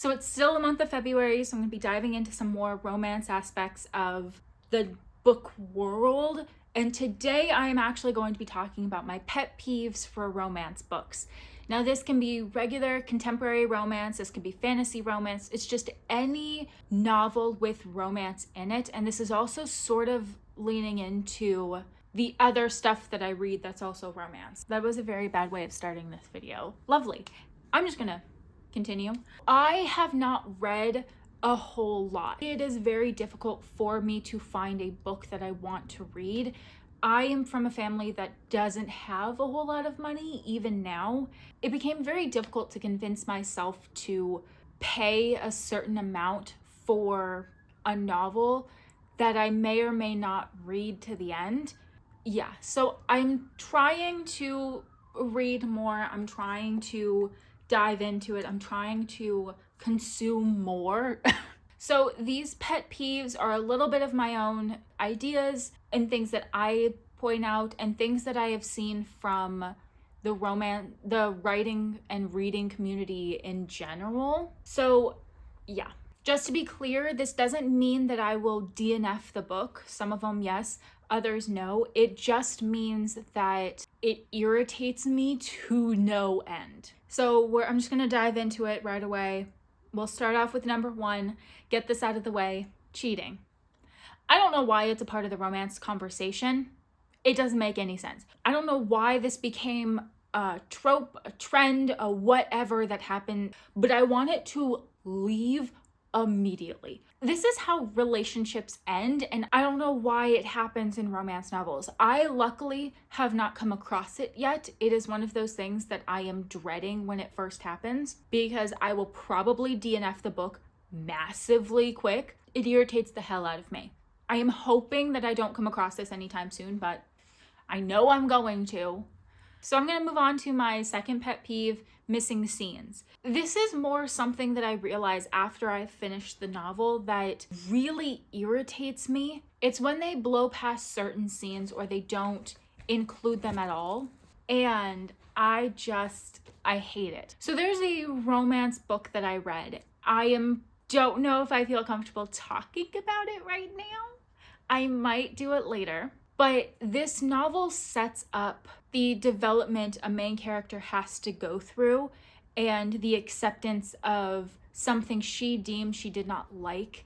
So it's still the month of February, so I'm going to be diving into some more romance aspects of the book world. And today I am actually going to be talking about my pet peeves for romance books. Now this can be regular contemporary romance, this could be fantasy romance, it's just any novel with romance in it. And this is also sort of leaning into the other stuff that I read that's also romance. That was a very bad way of starting this video. Lovely. I'm just gonna continue. I have not read a whole lot. It is very difficult for me to find a book that I want to read. I am from a family that doesn't have a whole lot of money even now. It became very difficult to convince myself to pay a certain amount for a novel that I may or may not read to the end. Yeah, so I'm trying to read more. I'm trying to dive into it. I'm trying to consume more. So these pet peeves are a little bit of my own ideas and things that I point out and things that I have seen from the writing and reading community in general. So yeah, just to be clear, this doesn't mean that I will DNF the book. Some of them, yes, others, no. It just means that it irritates me to no end. So I'm just gonna dive into it right away. We'll start off with number 1, get this out of the way, cheating. I don't know why it's a part of the romance conversation. It doesn't make any sense. I don't know why this became a trope, a trend, a whatever that happened, but I want it to leave immediately. This is how relationships end, and I don't know why it happens in romance novels. I luckily have not come across it yet. It is one of those things that I am dreading when it first happens because I will probably DNF the book massively quick. It irritates the hell out of me. I am hoping that I don't come across this anytime soon, but I know I'm going to. So I'm going to move on to my second pet peeve, missing scenes. This is more something that I realize after I finished the novel that really irritates me. It's when they blow past certain scenes or they don't include them at all. And I hate it. So there's a romance book that I read. Don't know if I feel comfortable talking about it right now. I might do it later. But this novel sets up the development a main character has to go through and the acceptance of something she deemed she did not like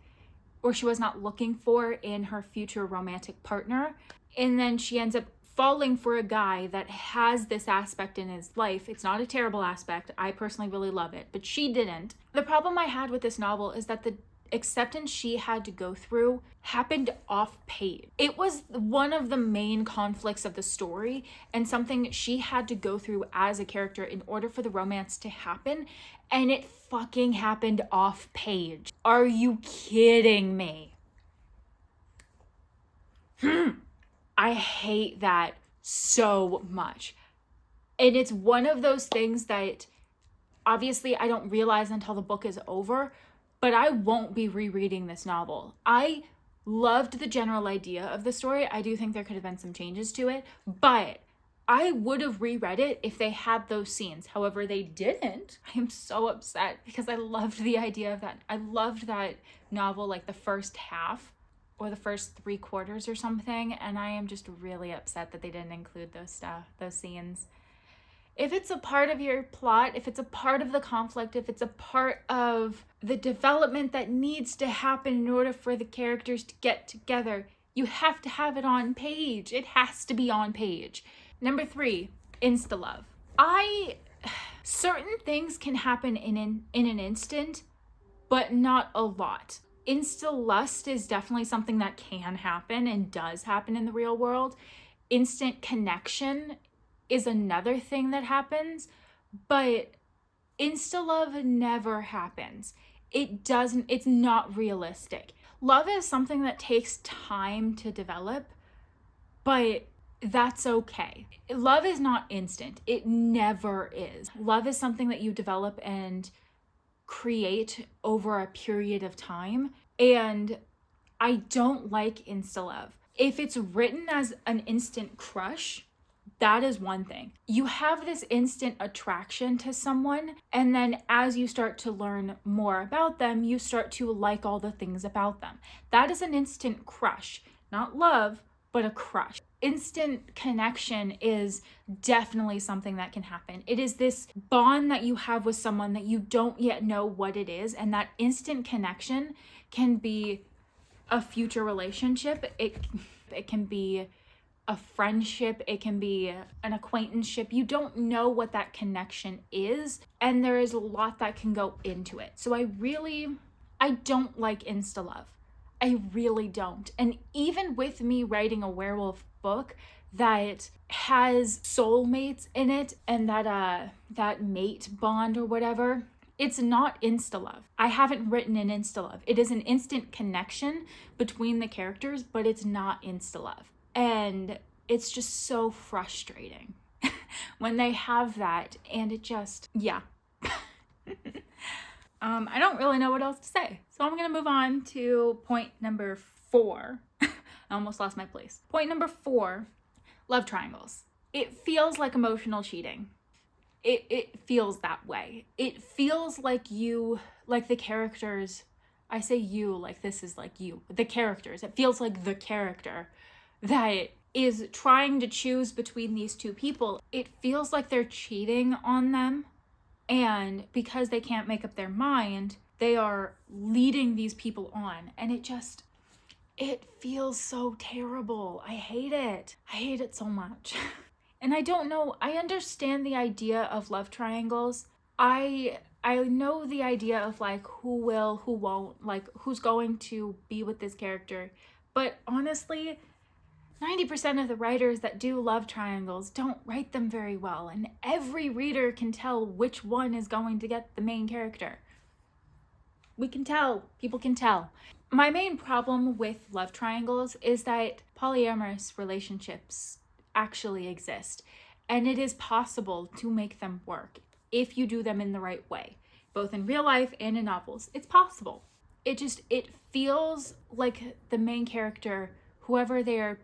or she was not looking for in her future romantic partner. And then she ends up falling for a guy that has this aspect in his life. It's not a terrible aspect. I personally really love it, but she didn't. The problem I had with this novel is that the acceptance she had to go through happened off page. It was one of the main conflicts of the story and something she had to go through as a character in order for the romance to happen, and it fucking happened off page. Are you kidding me? I hate that so much. And it's one of those things that obviously I don't realize until the book is over, but I won't be rereading this novel. I loved the general idea of the story. I do think there could have been some changes to it, but I would have reread it if they had those scenes. However, they didn't. I am so upset because I loved the idea of that. I loved that novel, like the first half or the first 3/4 or something, and I am just really upset that they didn't include those scenes. If it's a part of your plot, if it's a part of the conflict, if it's a part of the development that needs to happen in order for the characters to get together, you have to have it on page. It has to be on page. Number 3, insta-love. Certain things can happen in an instant, but not a lot. Insta-lust is definitely something that can happen and does happen in the real world. Instant connection is another thing that happens, but insta-love never happens. It's not realistic. Love is something that takes time to develop, but that's okay. Love is not instant. It never is. Love is something that you develop and create over a period of time, and I don't like insta-love. If it's written as an instant crush, That is one thing. You have this instant attraction to someone, and then as you start to learn more about them, you start to like all the things about them. That is an instant crush. Not love, but a crush. Instant connection is definitely something that can happen. It is this bond that you have with someone that you don't yet know what it is, and that instant connection can be a future relationship. It can be a friendship, it can be an acquaintanceship. You don't know what that connection is, and there is a lot that can go into it. So I don't like insta love. I really don't. And even with me writing a werewolf book that has soulmates in it and that mate bond or whatever, it's not insta love. I haven't written an insta love. It is an instant connection between the characters, but it's not insta love. And it's just so frustrating when they have that, and it just, yeah. I don't really know what else to say. So I'm gonna move on to point number 4. I almost lost my place. Point number 4, love triangles. It feels like emotional cheating. It feels that way. It feels like the characters, I say you like this is like you, the characters. It feels like the character that is trying to choose between these two people. It feels like they're cheating on them, and because they can't make up their mind, they are leading these people on, and it feels so terrible. I hate it. I hate it so much. And I don't know, I understand the idea of love triangles. I know the idea of like who will, who won't, like who's going to be with this character. But honestly, 90% of the writers that do love triangles don't write them very well, and every reader can tell which one is going to get the main character. We can tell. People can tell. My main problem with love triangles is that polyamorous relationships actually exist, and it is possible to make them work if you do them in the right way, both in real life and in novels. It's possible. It feels like the main character, whoever they're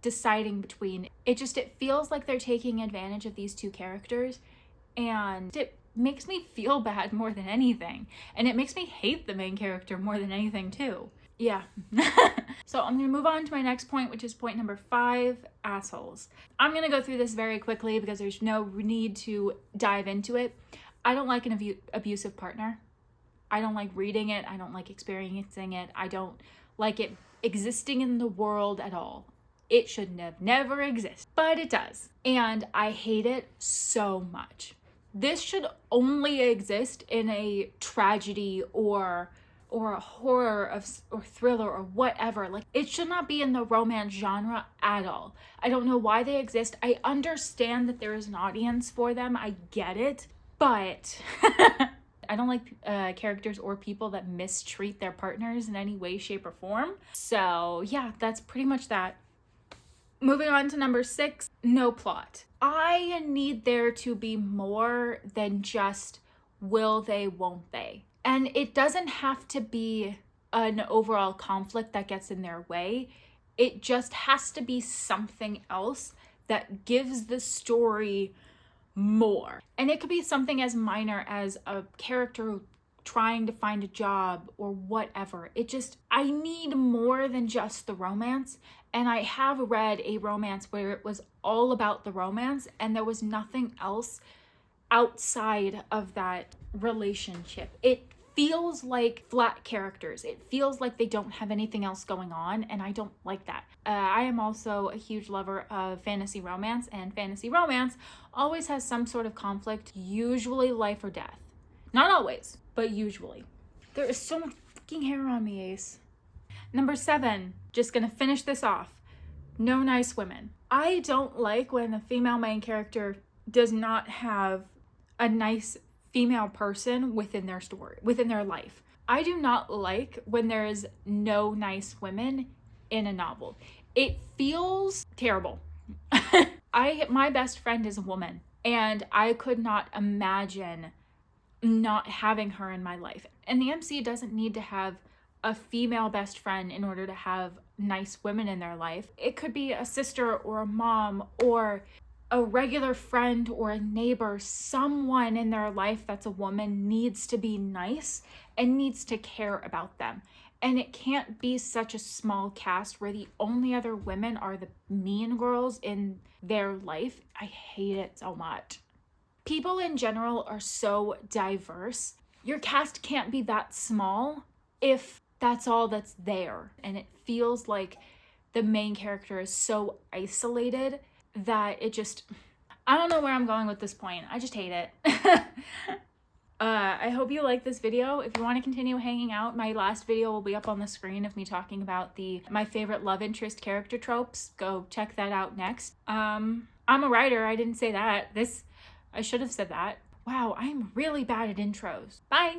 deciding between, it feels like they're taking advantage of these two characters, and it makes me feel bad more than anything, and it makes me hate the main character more than anything too. Yeah. So I'm gonna move on to my next point, which is point number 5, assholes. I'm gonna go through this very quickly because there's no need to dive into it. I don't like an abusive partner. I don't like reading it. I don't like experiencing it. I don't like it existing in the world at all. It should have never existed, but it does. And I hate it so much. This should only exist in a tragedy or a horror or thriller or whatever. Like, it should not be in the romance genre at all. I don't know why they exist. I understand that there is an audience for them. I get it, but I don't like characters or people that mistreat their partners in any way, shape, or form. So yeah, that's pretty much that. Moving on to number 6, no plot. I need there to be more than just will they, won't they. And it doesn't have to be an overall conflict that gets in their way. It just has to be something else that gives the story more. And it could be something as minor as a character trying to find a job or whatever. I need more than just the romance. And I have read a romance where it was all about the romance and there was nothing else outside of that relationship. It feels like flat characters. It feels like they don't have anything else going on, and I don't like that. I am also a huge lover of fantasy romance, and fantasy romance always has some sort of conflict, usually life or death. Not always, but usually. There is so much fucking hair on me, Ace. Number 7, just gonna finish this off. No nice women. I don't like when the female main character does not have a nice female person within their story, within their life. I do not like when there is no nice women in a novel. It feels terrible. My best friend is a woman, and I could not imagine not having her in my life. And the MC doesn't need to have a female best friend in order to have nice women in their life. It could be a sister or a mom or a regular friend or a neighbor, someone in their life that's a woman, needs to be nice and needs to care about them. And it can't be such a small cast where the only other women are the mean girls in their life. I hate it so much. People in general are so diverse. Your cast can't be that small if that's all that's there. And it feels like the main character is so isolated that it just, I don't know where I'm going with this point. I just hate it. I hope you like this video. If you want to continue hanging out, my last video will be up on the screen of me talking about my favorite love interest character tropes. Go check that out next. I'm a writer. I didn't say that. I should have said that. Wow, I'm really bad at intros. Bye.